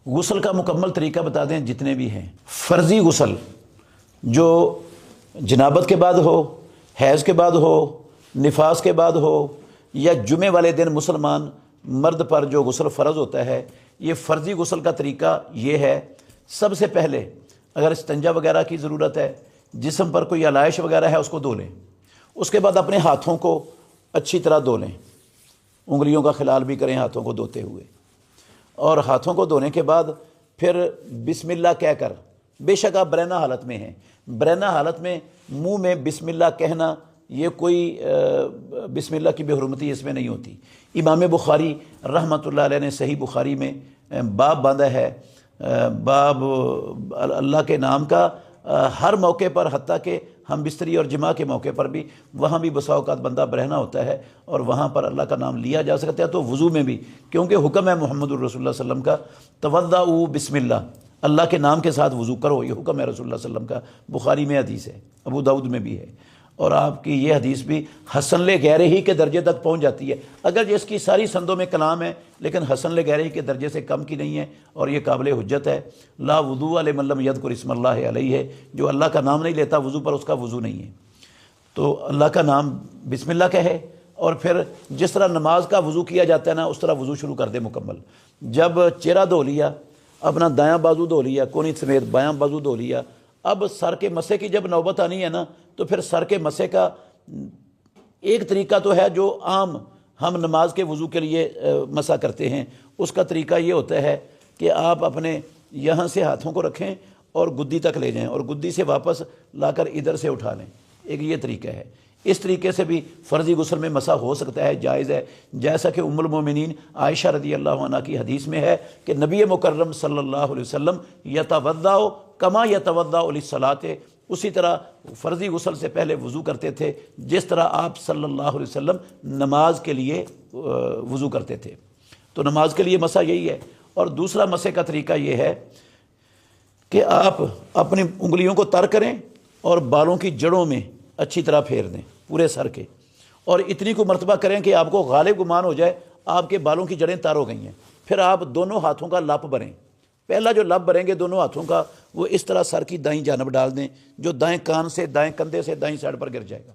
غسل کا مکمل طریقہ بتا دیں جتنے بھی ہیں۔ فرضی غسل جو جنابت کے بعد ہو، حیض کے بعد ہو، نفاس کے بعد ہو، یا جمعے والے دن مسلمان مرد پر جو غسل فرض ہوتا ہے، یہ فرضی غسل کا طریقہ یہ ہے۔ سب سے پہلے اگر استنجا وغیرہ کی ضرورت ہے، جسم پر کوئی علائش وغیرہ ہے، اس کو دھو لیں۔ اس کے بعد اپنے ہاتھوں کو اچھی طرح دھو لیں، انگلیوں کا خلال بھی کریں ہاتھوں کو دھوتے ہوئے، اور ہاتھوں کو دھونے کے بعد پھر بسم اللہ کہہ کر، بے شک آپ برہنہ حالت میں ہیں، برہنہ حالت میں منہ میں بسم اللہ کہنا، یہ کوئی بسم اللہ کی بے حرمتی اس میں نہیں ہوتی۔ امام بخاری رحمۃ اللہ علیہ نے صحیح بخاری میں باب باندھا ہے، باب اللہ کے نام کا ہر موقع پر، حتیٰ کہ ہم بستری اور جماع کے موقع پر بھی، وہاں بھی بسا اوقات بندہ برہنہ ہوتا ہے اور وہاں پر اللہ کا نام لیا جا سکتا ہے، تو وضو میں بھی، کیونکہ حکم ہے محمد الرسول اللہ صلی اللہ علیہ وسلم کا، توضؤ بسم اللہ، اللہ کے نام کے ساتھ وضو کرو، یہ حکم ہے رسول اللہ صلی اللہ علیہ وسلم کا۔ بخاری میں حدیث ہے، ابو داؤد میں بھی ہے، اور آپ کی یہ حدیث بھی حسن لغیرہ ہی کے درجے تک پہنچ جاتی ہے، اگر جس کی ساری سندوں میں کلام ہے لیکن حسن لغیرہ ہی کے درجے سے کم کی نہیں ہے، اور یہ قابل حجت ہے۔ لا وضوء لمن لم یذکر اسم اللہ علیہ ہے، جو اللہ کا نام نہیں لیتا وضو پر، اس کا وضو نہیں ہے۔ تو اللہ کا نام بسم اللہ کہے، اور پھر جس طرح نماز کا وضو کیا جاتا ہے نا، اس طرح وضو شروع کر دے مکمل۔ جب چہرہ دھو لیا، اپنا دایاں بازو دھو لیا، کونی سمیت بایاں بازو دھو لیا، اب سر کے مسح کی جب نوبت آنی ہے نا، تو پھر سر کے مسح کا ایک طریقہ تو ہے جو عام ہم نماز کے وضو کے لیے مسح کرتے ہیں، اس کا طریقہ یہ ہوتا ہے کہ آپ اپنے یہاں سے ہاتھوں کو رکھیں اور گدی تک لے جائیں، اور گدی سے واپس لا کر ادھر سے اٹھا لیں، ایک یہ طریقہ ہے۔ اس طریقے سے بھی فرضی غسل میں مسح ہو سکتا ہے، جائز ہے، جیسا کہ ام المومنین عائشہ رضی اللہ عنہ کی حدیث میں ہے کہ نبی مکرم صلی اللہ علیہ وسلم یتوضأ کما یتوضأ للصلاۃ، اسی طرح فرضی غسل سے پہلے وضو کرتے تھے جس طرح آپ صلی اللہ علیہ وسلم نماز کے لیے وضو کرتے تھے۔ تو نماز کے لیے مسح یہی ہے۔ اور دوسرا مسح کا طریقہ یہ ہے کہ آپ اپنی انگلیوں کو تر کریں اور بالوں کی جڑوں میں اچھی طرح پھیر دیں پورے سر کے، اور اتنی کو مرتبہ کریں کہ آپ کو غالب گمان ہو جائے آپ کے بالوں کی جڑیں تر ہو گئی ہیں۔ پھر آپ دونوں ہاتھوں کا لپ بھریں، پہلا جو لپ بھریں گے دونوں ہاتھوں کا، وہ اس طرح سر کی دائیں جانب ڈال دیں، جو دائیں کان سے، دائیں کندھے سے دائیں سائڈ پر گر جائے گا۔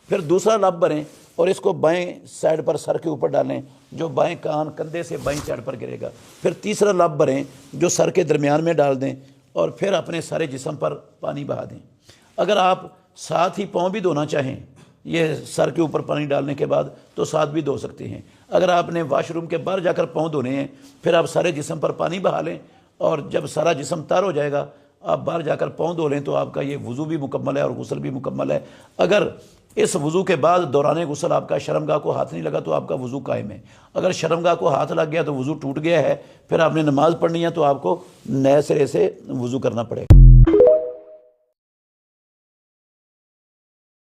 پھر دوسرا لپ بھریں اور اس کو بائیں سائڈ پر سر کے اوپر ڈالیں، جو بائیں کان کندھے سے بائیں سائڈ پر گرے گا۔ پھر تیسرا لپ بھریں جو سر کے درمیان میں ڈال دیں، اور پھر اپنے سارے جسم پر پانی بہا دیں۔ اگر آپ ساتھ ہی پاؤں بھی دھونا چاہیں، یہ سر کے اوپر پانی ڈالنے کے بعد، تو ساتھ بھی دھو سکتے ہیں۔ اگر آپ نے واش روم کے باہر جا کر پاؤں دھونے ہیں، پھر آپ سارے جسم پر پانی بہا لیں، اور جب سارا جسم تر ہو جائے گا آپ باہر جا کر پاؤں دھو لیں، تو آپ کا یہ وضو بھی مکمل ہے اور غسل بھی مکمل ہے۔ اگر اس وضو کے بعد دوران غسل آپ کا شرمگاہ کو ہاتھ نہیں لگا تو آپ کا وضو قائم ہے، اگر شرمگاہ کو ہاتھ لگ گیا تو وضو ٹوٹ گیا ہے، پھر آپ نے نماز پڑھنی ہے تو آپ کو نئے سرے سے وضو کرنا پڑے گا۔